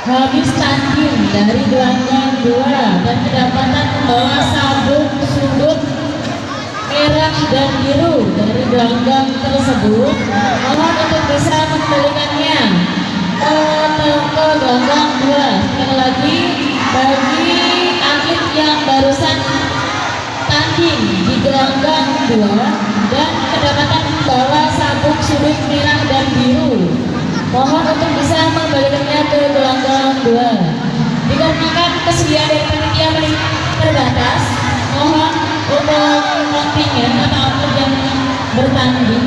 Habis tanding dari gelanggang 2 dan kedapatan membawa sabuk sudut merah dan biru dari gelanggang tersebut, mohon untuk bisa mengembalikannya ke gelanggang 2. Sekali lagi, bagi atlet yang barusan tanding di gelanggang 2 dan kedapatan membawa sabuk sudut merah dan biru, mohon untuk bisa mengembalikannya ke gelanggang 2. Dikarenakan kesediaan dari panitia terbatas, mohon untuk kontingen atau atlet yang bertanding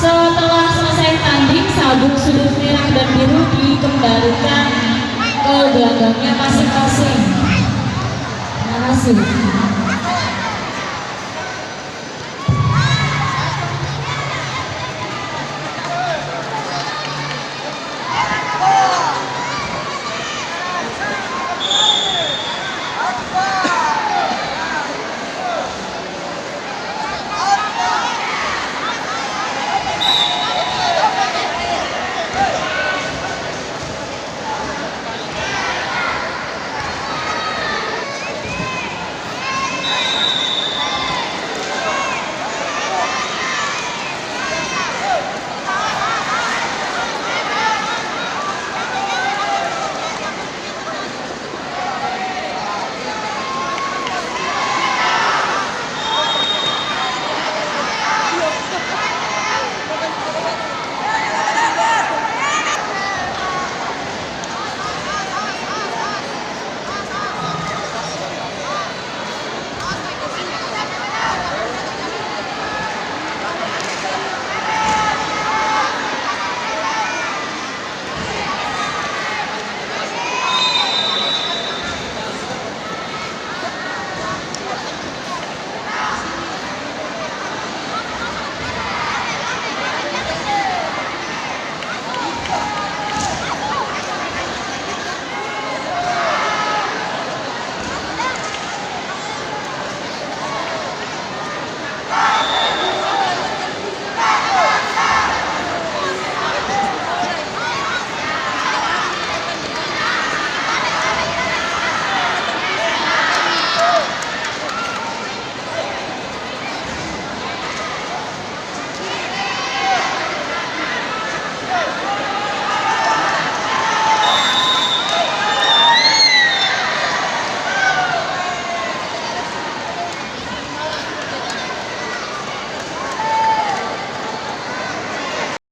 setelah selesai tanding, sabuk sudut merah dan biru dikembalikan ke gelanggangnya masing-masing. Terima kasih.